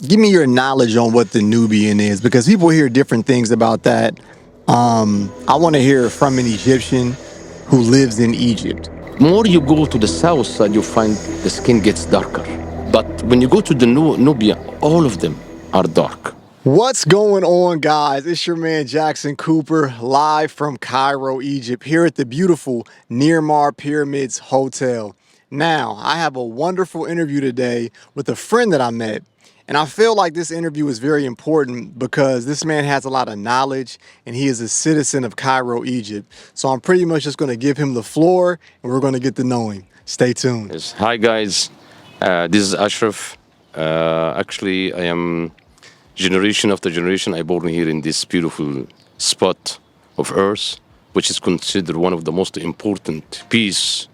Give me your knowledge on what the Nubian is, because people hear different things about that. I want to hear from an Egyptian who lives in Egypt. More you go to the south side, you find the skin gets darker. But when you go to the Nubia, all of them are dark. What's going on, guys? It's your man Jackson Cooper, live from Cairo, Egypt, here at the beautiful Nearmar Pyramids Hotel. Now, I have a wonderful interview today with a friend that I met. And I feel like this interview is very important because this man has a lot of knowledge and he is a citizen of Cairo, Egypt. So I'm pretty much just going to give him the floor and we're going to get to know him. Stay tuned. Yes. Hi guys, this is Ashraf. Actually, I am generation after generation. I born here in this beautiful spot of Earth, which is considered one of the most important piece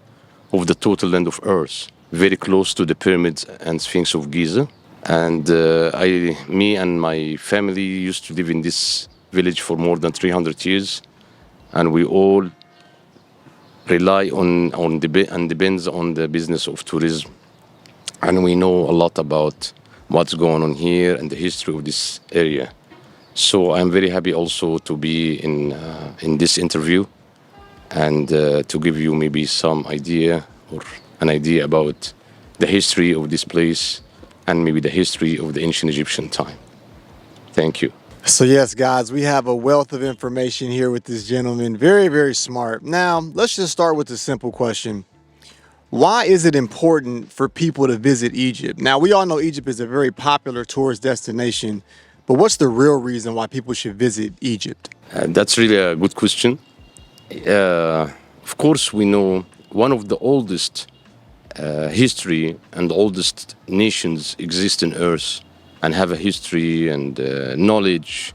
of the total land of Earth, very close to the pyramids and Sphinx of Giza. And me and my family used to live in this village for more than 300 years, and we all rely on and depends on the business of tourism, and we know a lot about what's going on here and the history of this area. So I'm very happy also to be in this interview and to give you maybe some idea or an idea about the history of this place and maybe the history of the ancient Egyptian time. Thank you. So yes, guys, we have a wealth of information here with this gentleman. Very, very smart. Now, let's just start with a simple question. Why is it important for people to visit Egypt? Now, we all know Egypt is a very popular tourist destination, but what's the real reason why people should visit Egypt? That's really a good question. Of course, we know one of the oldest history and oldest nations exist in Earth and have a history and knowledge,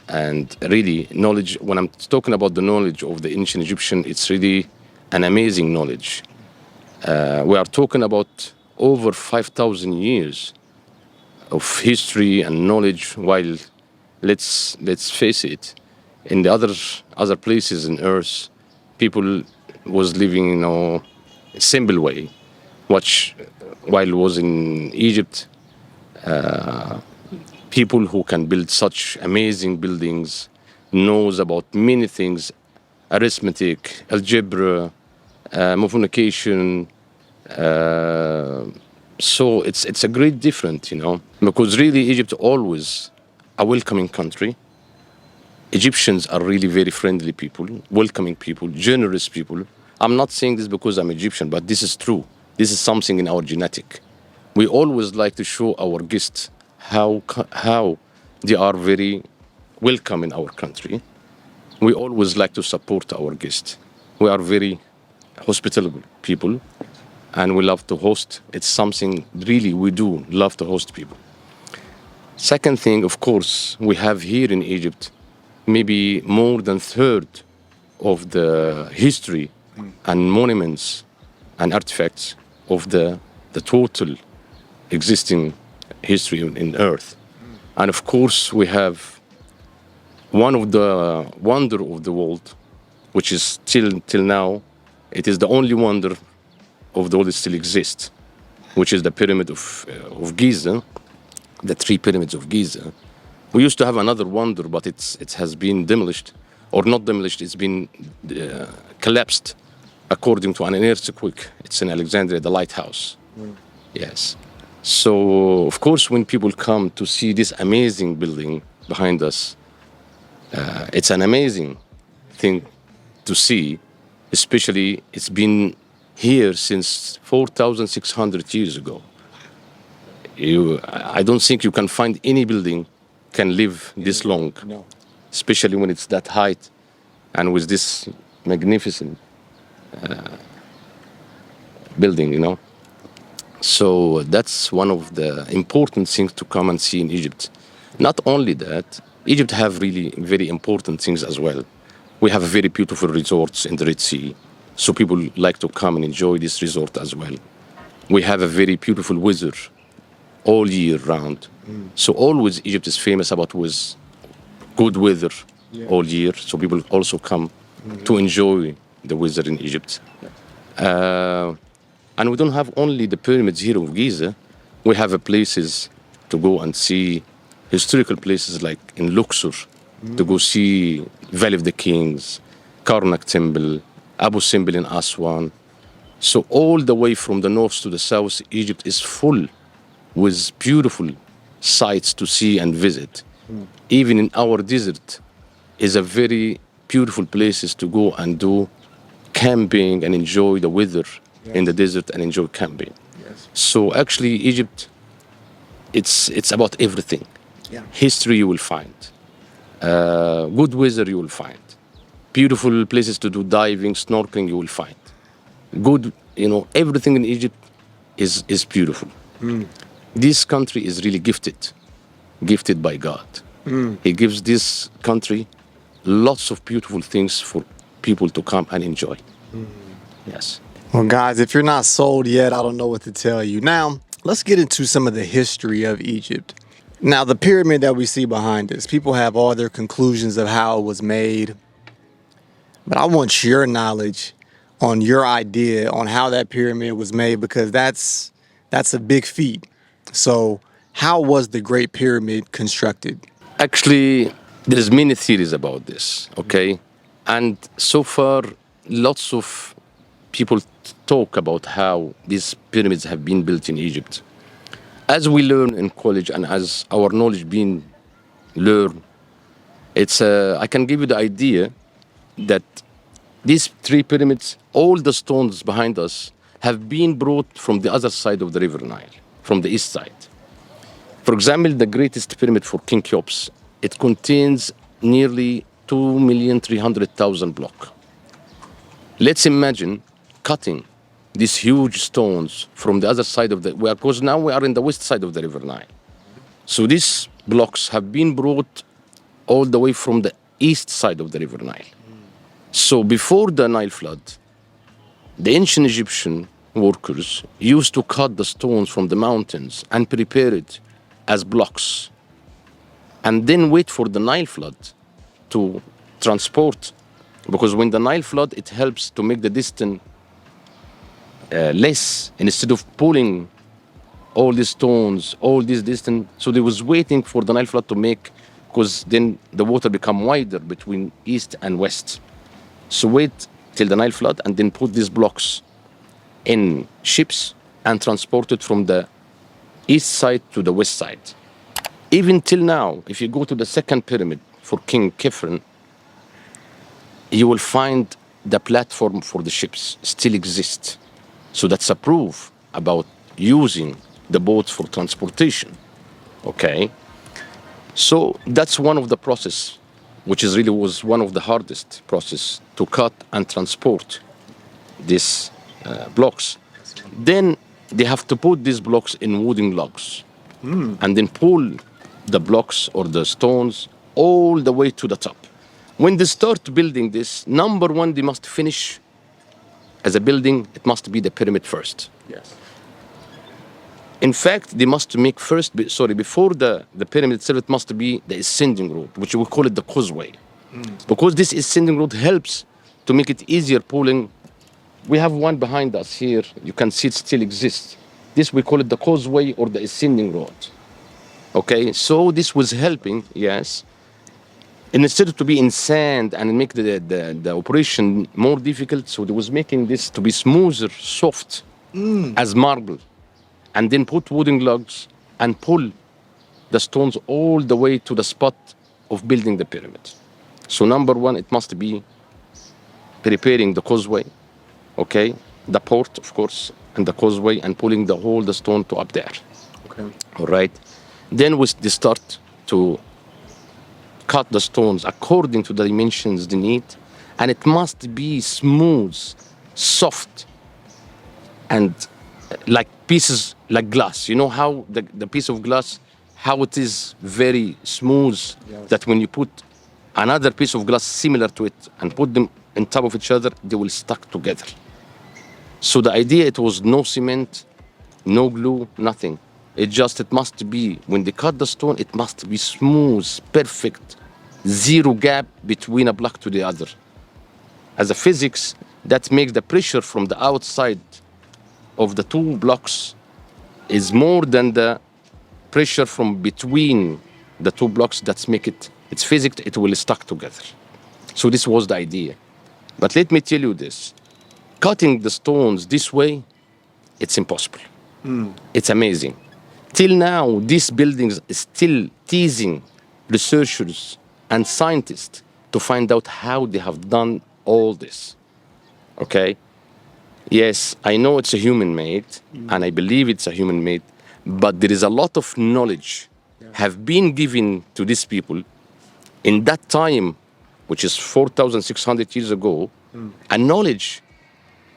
and really knowledge. When I'm talking about the knowledge of the ancient Egyptian, it's really an amazing knowledge. We are talking about over 5,000 years of history and knowledge. While let's face it, in the other places in Earth, people was living a simple way. While was in Egypt, people who can build such amazing buildings knows about many things, arithmetic, algebra, multiplication. So it's a great difference, because really Egypt always a welcoming country. Egyptians are really very friendly people, welcoming people, generous people. I'm not saying this because I'm Egyptian, but this is true. This is something in our genetic. We always like to show our guests how they are very welcome in our country. We always like to support our guests. We are very hospitable people, and we love to host. It's something really we do, love to host people. Second thing, of course, we have here in Egypt maybe more than third of the history and monuments and artifacts of the total existing history in Earth. And of course, we have one of the wonder of the world, which is till now, it is the only wonder of the world that still exists, which is the pyramid of Giza, the three pyramids of Giza. We used to have another wonder, but it has been demolished, or not demolished. It's been collapsed according to an earthquake. It's in Alexandria, the lighthouse. Yes. So, of course, when people come to see this amazing building behind us, it's an amazing thing to see, especially it's been here since 4,600 years ago. I don't think you can find any building can live this long, No. especially when it's that height and with this magnificent building. So that's one of the important things to come and see in Egypt. Not only that, Egypt have really very important things as well. We have very beautiful resorts in the Red Sea, so people like to come and enjoy this resort as well. We have a very beautiful weather all year round. So always Egypt is famous about with good weather all year, so people also come to enjoy the weather in Egypt. And we don't have only the pyramids here of Giza. We have places to go and see historical places like in Luxor, to go see Valley of the Kings, Karnak Temple, Abu Simbel in Aswan. So all the way from the north to the south, Egypt is full with beautiful sights to see and visit. Even in our desert is a very beautiful places to go and do camping and enjoy the weather in the desert and enjoy camping. So actually Egypt, it's about everything. History you will find, good weather you will find, beautiful places to do diving, snorkeling you will find. Good, everything in Egypt is beautiful. This country is really gifted by God. He gives this country lots of beautiful things for people to come and enjoy. Yes. Well, guys, if you're not sold yet, I don't know what to tell you. Now, let's get into some of the history of Egypt. Now, the pyramid that we see behind us, people have all their conclusions of how it was made. But I want your knowledge on your idea on how that pyramid was made, because that's a big feat. So how was the Great Pyramid constructed? Actually, there's many theories about this, okay? And so far, lots of people talk about how these pyramids have been built in Egypt. As we learn in college and as our knowledge being learned, I can give you the idea that these three pyramids, all the stones behind us, have been brought from the other side of the River Nile, from the east side. For example, the greatest pyramid for King Cheops, it contains nearly 2,300,000 blocks. Let's imagine cutting these huge stones from the other side of because now we are in the west side of the River Nile. So these blocks have been brought all the way from the east side of the River Nile. So before the Nile flood, the ancient Egyptian workers used to cut the stones from the mountains and prepare it as blocks, and then wait for the Nile flood to transport. Because when the Nile flood, it helps to make the distance less, instead of pulling all these stones, all this distance. So they was waiting for the Nile flood to make, because then the water become wider between east and west. So wait till the Nile flood and then put these blocks in ships and transport it from the east side to the west side. Even till now, if you go to the second pyramid for King Khafre, you will find the platform for the ships still exists. So that's a proof about using the boats for transportation. Okay? So that's one of the process, which was one of the hardest process to cut and transport these blocks. Then they have to put these blocks in wooden logs and then pull the blocks or the stones all the way to the top. When they start building this, number one, they must finish as a building, it must be the pyramid first. Yes. In fact, they must make before the pyramid itself, it must be the ascending road, which we call it the causeway. Because this ascending road helps to make it easier pulling. We have one behind us here. You can see it still exists. This, we call it the causeway or the ascending road. Okay, so this was helping, yes. And instead of to be in sand and make the operation more difficult, so they was making this to be smoother, soft, as marble. And then put wooden logs and pull the stones all the way to the spot of building the pyramid. So number one, it must be preparing the causeway, okay? The port, of course, and the causeway, and pulling the stone to up there. Okay. All right? Then they start to cut the stones according to the dimensions they need, and it must be smooth, soft, and like pieces like glass. You know how the piece of glass, how it is very smooth, that when you put another piece of glass similar to it and put them on top of each other, they will stuck together. So the idea, it was no cement, no glue, nothing. It must be, when they cut the stone, it must be smooth, perfect, zero gap between a block to the other. As a physics, that makes the pressure from the outside of the two blocks is more than the pressure from between the two blocks that's make it, it's physics, it will stuck together. So this was the idea. But let me tell you this, cutting the stones this way, it's impossible. It's amazing. Till now, these buildings is still teasing researchers and scientists to find out how they have done all this. Okay? Yes, I know it's a human made, and I believe it's a human made, but there is a lot of knowledge have been given to these people in that time, which is 4,600 years ago, a knowledge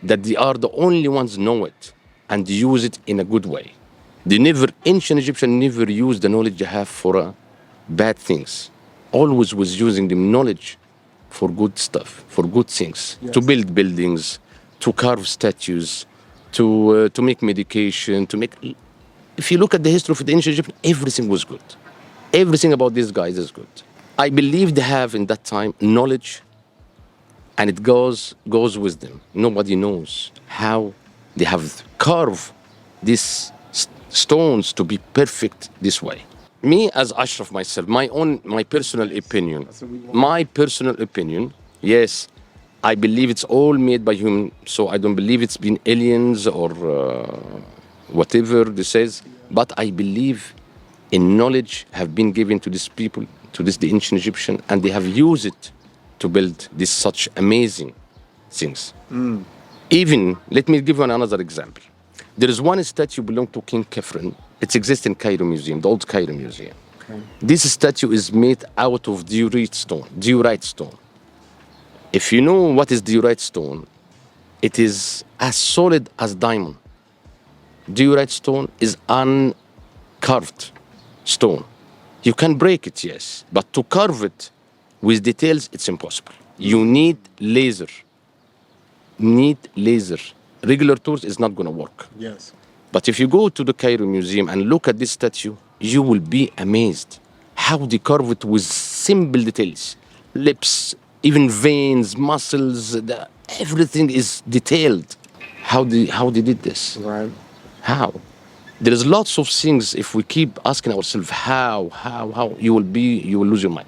that they are the only ones know it and use it in a good way. Ancient Egyptian never used the knowledge they have for bad things. Always was using the knowledge for good stuff, for good things, to build buildings, to carve statues, to make medication, to make. If you look at the history of the ancient Egypt, everything was good. Everything about these guys is good. I believe they have in that time knowledge, and it goes with them. Nobody knows how they have carved these stones to be perfect this way. Me as Ashraf myself, my personal opinion, yes, I believe it's all made by human, so I don't believe it's been aliens or whatever this says, but I believe in knowledge have been given to these people, to the ancient Egyptian, and they have used it to build this such amazing things. Even, let me give you another example. There is one statue belong to King Khafre. It exists in Cairo Museum, the old Cairo Museum. Okay. This statue is made out of diorite stone. If you know what is diorite stone, it is as solid as diamond. Diorite stone is uncarved stone. You can break it, yes, but to carve it with details, it's impossible. You need laser. Regular tools is not going to work. Yes. But if you go to the Cairo Museum and look at this statue, you will be amazed how they carve it with simple details. Lips, even veins, muscles, everything is detailed. How they did this? Right. How? There is lots of things. If we keep asking ourselves how, you will lose your mind.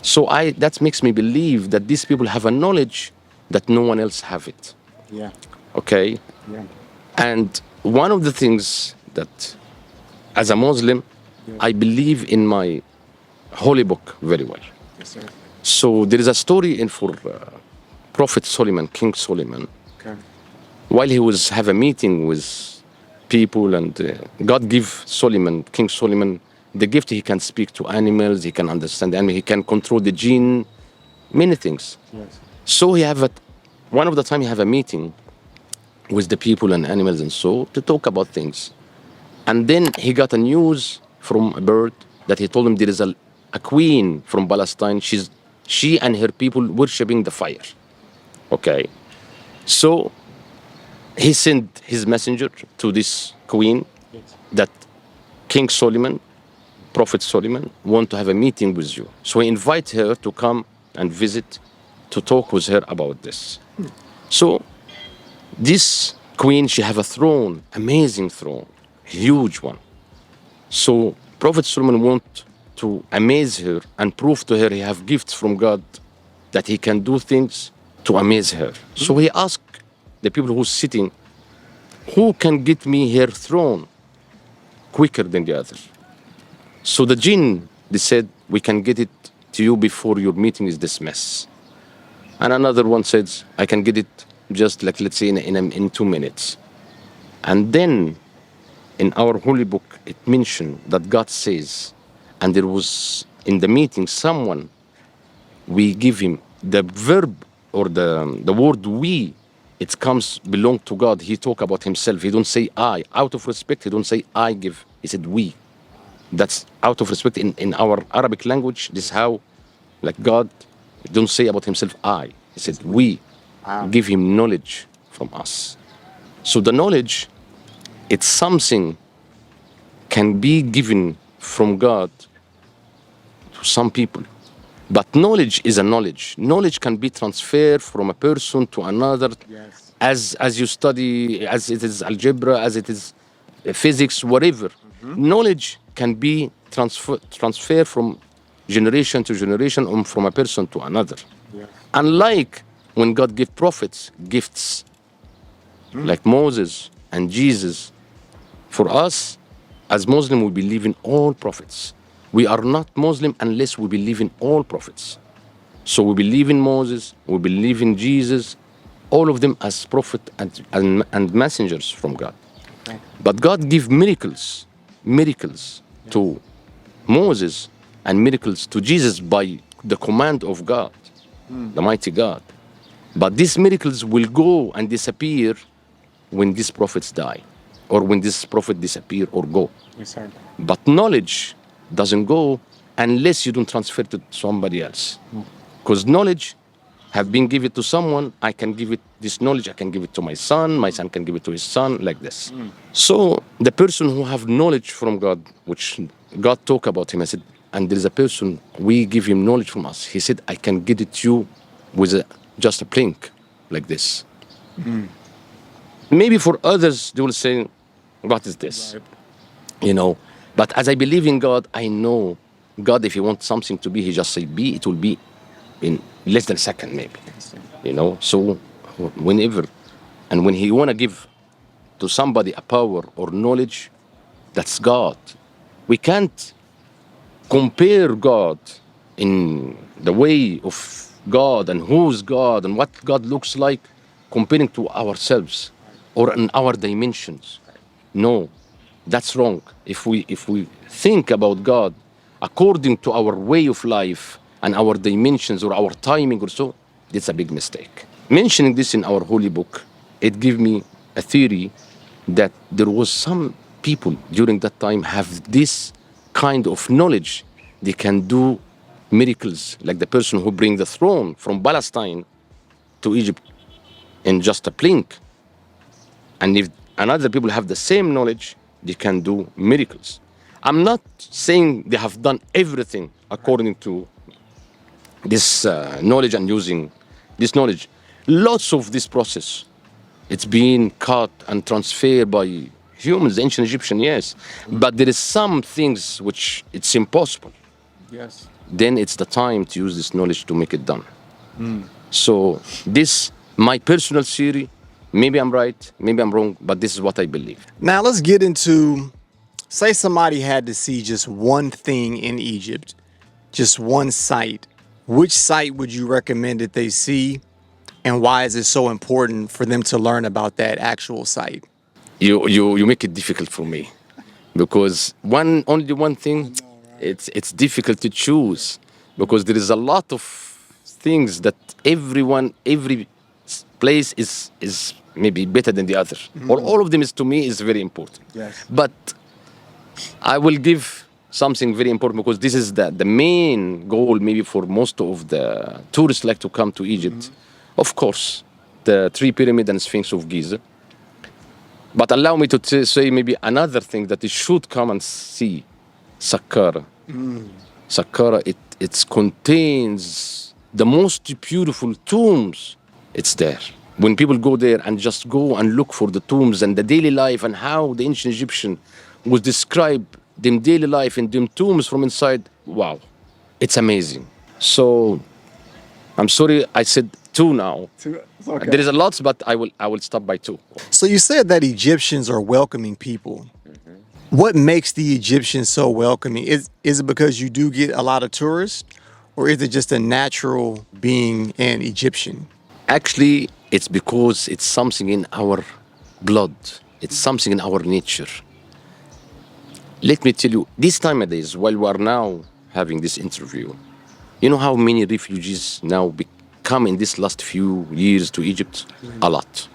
So that makes me believe that these people have a knowledge that no one else have it. Yeah. Okay? Yeah. And one of the things that, as a Muslim, I believe in my holy book very well. Yes, sir. So there is a story for Prophet Solomon, King Solomon, Okay. while he was have a meeting with people, and God give King Solomon, the gift he can speak to animals, he can understand the animal, he can control the jinn, many things. Yes. So one of the time he have a meeting with the people and animals and so to talk about things. And then he got a news from a bird that he told him there is a queen from Palestine. She and her people worshipping the fire. Okay. So he sent his messenger to this queen that King Solomon, Prophet Solomon, want to have a meeting with you. So he invite her to come and visit to talk with her about this. So this queen, she have a throne, amazing throne, huge one. So Prophet Solomon want to amaze her and prove to her he have gifts from God that he can do things to amaze her. So he asked the people who's sitting, who can get me her throne quicker than the other? So the jinn, they said, we can get it to you before your meeting is dismissed. And another one says, I can get it just like, let's say, in 2 minutes. And then in our holy book, it mentioned that God says, and there was in the meeting someone, we give him the verb or the word we, it belong to God. He talk about himself. He don't say I. Out of respect, he don't say I give. He said we. That's out of respect. In our Arabic language, this is how, like God, don't say about himself I. He said we. Give him knowledge from us. So the knowledge, it's something can be given from God to some people. But knowledge is a knowledge. Knowledge can be transferred from a person to another. Yes. As you study, as it is algebra, as it is physics, whatever. Knowledge can be transferred from generation to generation or from a person to another. Unlike when God gave prophets gifts, like Moses and Jesus, for us as Muslim, we believe in all prophets. We are not Muslim unless we believe in all prophets. So we believe in Moses, we believe in Jesus, all of them as prophet and messengers from God. But God gave miracles to Moses and miracles to Jesus by the command of God, the mighty God. But these miracles will go and disappear when these prophets die, or when this prophet disappear or go. Yes, sir. But knowledge doesn't go unless you don't transfer it to somebody else. Because knowledge have been given to someone, I can give it this knowledge, I can give it to my son can give it to his son, like this. So the person who have knowledge from God, which God talk about him, I said, and there is a person, we give him knowledge from us. He said, I can get it to you with just a blink, like this. Maybe for others, they will say, what is this? Right. You know, but as I believe in God, I know God, if he wants something to be, he just say be, it will be in less than a second, maybe. You know, so whenever, and when he want to give to somebody a power or knowledge, that's God. We can't compare God in the way of God and who's God and what God looks like comparing to ourselves or in our dimensions. No, that's wrong. If we think about God according to our way of life and our dimensions or our timing or so, that's a big mistake. Mentioning this in our holy book, it gave me a theory that there was some people during that time have this kind of knowledge. They can do miracles, like the person who bring the throne from Palestine to Egypt in just a blink. And if another people have the same knowledge, they can do miracles. I'm not saying they have done everything according to this knowledge and using this knowledge. Lots of this process, it's been cut and transferred by humans, the ancient Egyptian, yes. But there is some things which it's impossible. Yes. Then it's the time to use this knowledge to make it done. So this, my personal theory, maybe I'm right, maybe I'm wrong, but this is what I believe. Now let's get into, say somebody had to see just one thing in Egypt, just one site. Which site would you recommend that they see, and why is it so important for them to learn about that actual site? You make it difficult for me because only one thing, it's difficult to choose because there is a lot of things that every place is maybe better than the other, or all of them is to me is very important. Yes. But I will give something very important because this is the main goal maybe for most of the tourists like to come to Egypt. Of course, the three pyramids and Sphinx of Giza. But allow me to say maybe another thing that you should come and see, Saqqara. Saqqara, it contains the most beautiful tombs. It's there. When people go there and just go and look for the tombs and the daily life and how the ancient Egyptian was described, them daily life in them tombs from inside, wow, it's amazing. So I'm sorry I said two now. It's okay. There is a lot, but I will stop by two. So you said that Egyptians are welcoming people. What makes the Egyptians so welcoming? Is it because you do get a lot of tourists, or is it just a natural being an Egyptian? Actually, it's because it's something in our blood. It's something in our nature. Let me tell you, this time of days, while we are now having this interview, you know how many refugees now come in this last few years to Egypt? A lot.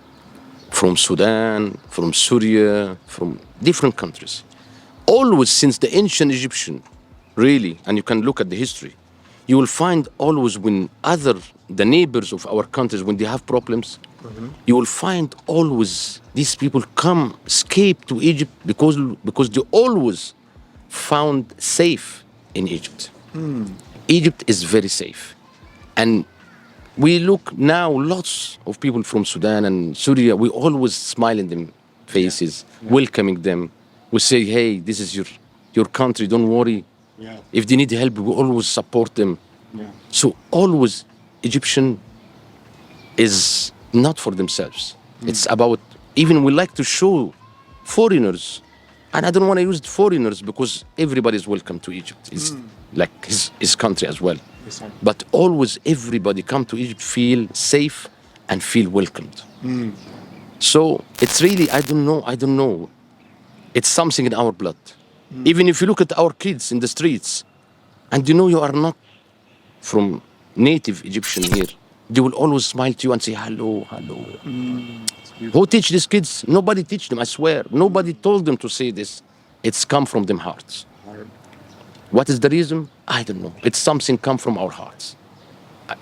From Sudan, from Syria, from different countries. Always since the ancient Egyptian, really, and you can look at the history, you will find always when the neighbors of our countries, when they have problems, you will find always these people come, escape to Egypt because they always found safe in Egypt. Egypt is very safe. And we look now, lots of people from Sudan and Syria, we always smile in them faces, welcoming them. We say, hey, this is your your country, don't worry. Yeah. If they need help, we always support them. Yeah. So always Egyptian is not for themselves. It's about, even we like to show foreigners, and I don't want to use foreigners because everybody is welcome to Egypt. It's like his country as well. Yes, sir. But always everybody come to Egypt feel safe and feel welcomed. So it's really, I don't know. It's something in our blood. Even if you look at our kids in the streets, and you are not from native Egyptian here, they will always smile to you and say, hello, hello. Who teach these kids? Nobody teach them, I swear. Nobody told them to say this. It's come from them hearts. What is the reason? I don't know. It's something come from our hearts.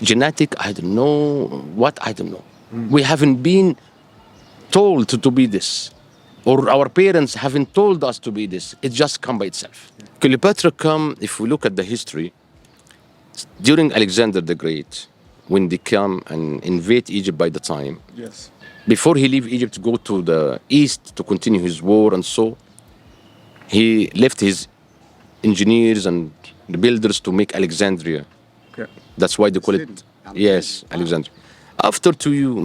Genetic, I don't know. What, I don't know. We haven't been told to be this. Or our parents haven't told us to be this. It just come by itself. Cleopatra come, if we look at the history, during Alexander the Great, when they come and invade Egypt by the time, Yes. before he leave Egypt to go to the east to continue his war and so, he left his engineers and the builders to make Alexandria. Okay. That's why they call City. it, yes, Alexandria. After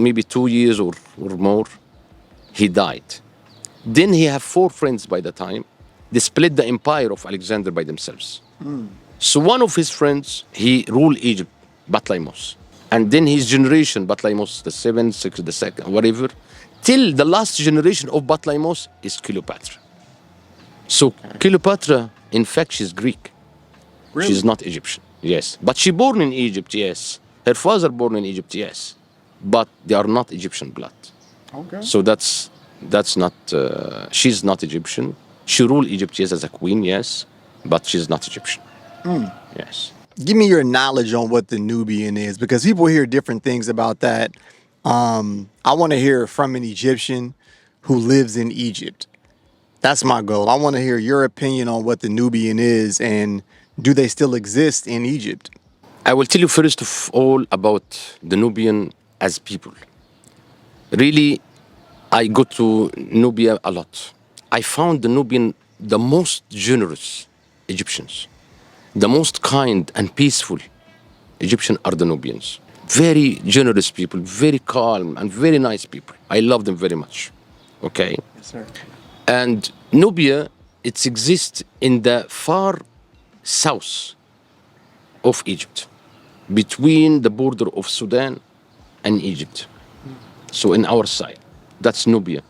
maybe 2 years or more, he died. Then he had 4 friends by the time. They split the empire of Alexander by themselves. So one of his friends, he ruled Egypt, Batlaimos. And then his generation, Batlaimos the 7th, 6th, the 2nd, whatever, till the last generation of Batlaimos is Cleopatra. So Cleopatra, in fact, she's Greek. Really? She's not Egyptian, yes. But she born in Egypt, yes. Her father born in Egypt, yes. But they are not Egyptian blood. Okay. So that's not, she's not Egyptian. She ruled Egypt, yes, as a queen, yes. But she's not Egyptian. Yes. Give me your knowledge on what the Nubian is, because people hear different things about that. I want to hear from an Egyptian who lives in Egypt. That's my goal. I want to hear your opinion on what the Nubian is, and do they still exist in Egypt? I will tell you first of all about the Nubian as people. Really, I go to Nubia a lot. I found the Nubian the most generous Egyptians. The most kind and peaceful Egyptians are the Nubians. Very generous people, very calm and very nice people. I love them very much. Okay? Yes, sir. And Nubia, it exists in the far south of Egypt, between the border of Sudan and Egypt. So in our side, that's Nubia.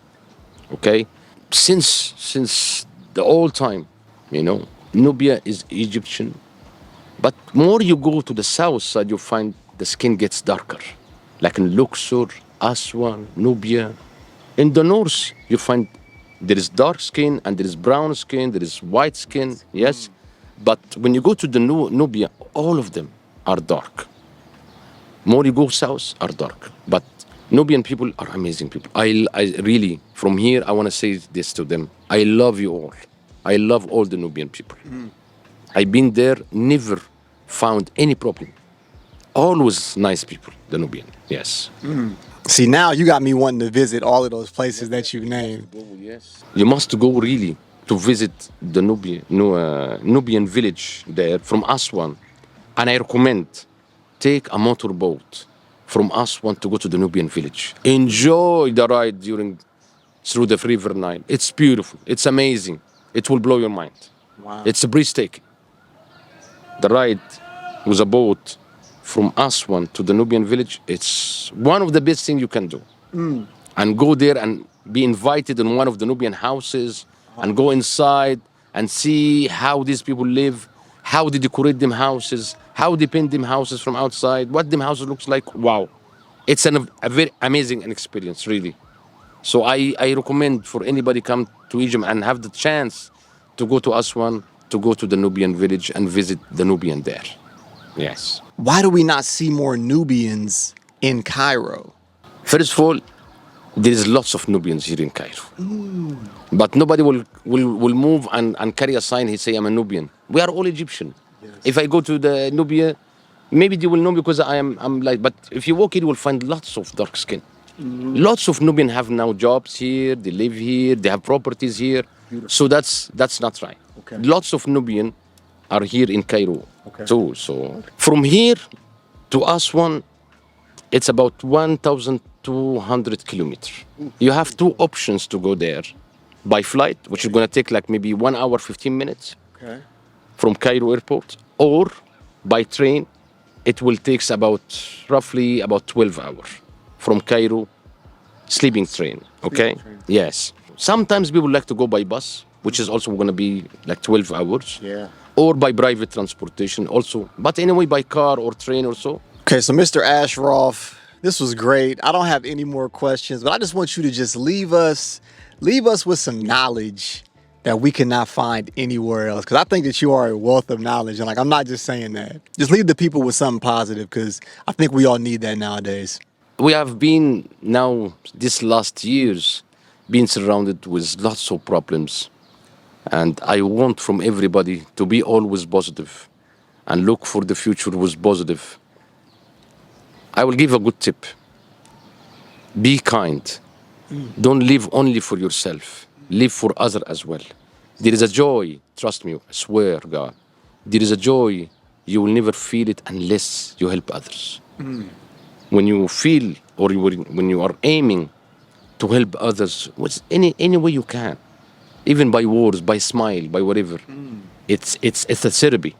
Okay? Since the old time, Nubia is Egyptian. But more you go to the south side, you find the skin gets darker. Like in Luxor, Aswan, Nubia. In the north, you find there is dark skin and there is brown skin, there is white skin, yes. But when you go to the Nubia, all of them are dark. More you go south, are dark. But Nubian people are amazing people. I really, from here, I want to say this to them. I love you all. I love all the Nubian people. I've been there, never found any problem. Always nice people, the Nubian, yes. See, now you got me wanting to visit all of those places that you've named. You must go really to visit the Nubian village there from Aswan. And I recommend, take a motorboat from Aswan to go to the Nubian village. Enjoy the ride through the River Nile. It's beautiful, it's amazing. It will blow your mind. Wow. It's breathtaking. The ride with a boat from Aswan to the Nubian village, it's one of the best things you can do. And go there and be invited in one of the Nubian houses and go inside and see how these people live, how they decorate them houses, how they paint them houses from outside, what them houses looks like. Wow. It's a very amazing experience, really. So I recommend for anybody come to Egypt and have the chance to go to Aswan, to go to the Nubian village and visit the Nubian there. Yes. Why do we not see more Nubians in Cairo? First of all, there is lots of Nubians here in Cairo. But nobody will move and carry a sign, he say, I'm a Nubian. We are all Egyptian. Yes. If I go to the Nubia, maybe they will know because I'm like, but if you walk here, you will find lots of dark skin. Lots of Nubian have now jobs here, they live here, they have properties here. So that's not right. Okay. Lots of Nubian are here in Cairo Okay. too. So from here to Aswan, it's about 1,200 kilometers. You have two options to go there: by flight, which is gonna take like maybe 1 hour 15 minutes Okay. from Cairo airport, or by train. It will take about roughly about 12 hours from Cairo, sleeping train. Okay. train. Yes. Sometimes people like to go by bus, which is also going to be like 12 hours. Yeah. Or by private transportation also. But anyway, by car or train or so. Okay, so Mr. Ashroff, this was great. I don't have any more questions, but I just want you to just leave us with some knowledge that we cannot find anywhere else. Because I think that you are a wealth of knowledge, and like I'm not just saying that. Just leave the people with something positive, because I think we all need that nowadays. We have been now, this last years, been surrounded with lots of problems. And I want from everybody to be always positive and look for the future with positive. I will give a good tip. Be kind. Don't live only for yourself. Live for others as well. There is a joy, trust me, I swear, God. There is a joy, you will never feel it unless you help others. When you feel or when you are aiming to help others with any way you can, even by words, by smile, by whatever, it's a therapy.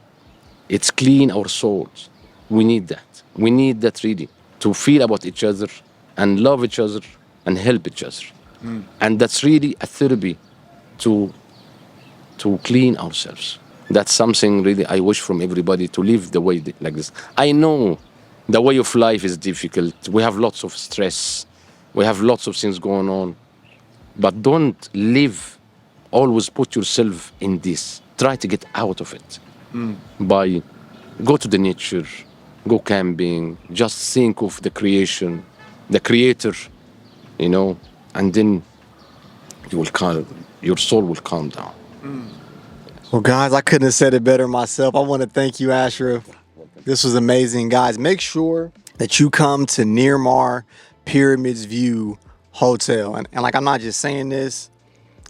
It's clean our souls. We need that. We need that really to feel about each other and love each other and help each other. And that's really a therapy to clean ourselves. That's something really I wish from everybody to live the way like this. I know the way of life is difficult. We have lots of stress. We have lots of things going on. But don't live, always put yourself in this. Try to get out of it by go to the nature, go camping, just think of the creation, the creator, and then you will calm, your soul will calm down. Well, guys, I couldn't have said it better myself. I want to thank you, Ashraf. This was amazing. Guys, make sure that you come to Nearmar Pyramids View Hotel. And like, I'm not just saying this.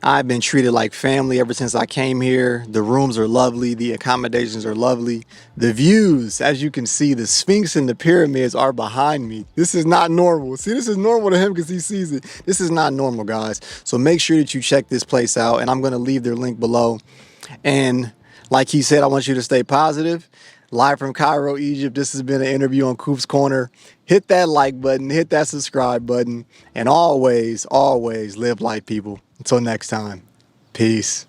I've been treated like family ever since I came here. The rooms are lovely. The accommodations are lovely. The views, as you can see, the Sphinx and the pyramids are behind me. This is not normal. See, this is normal to him because he sees it. This is not normal, guys. So make sure that you check this place out. And I'm going to leave their link below. And like he said, I want you to stay positive. Live from Cairo, Egypt, this has been an interview on Coop's Corner. Hit that like button, hit that subscribe button, and always, always live life, people. Until next time, peace.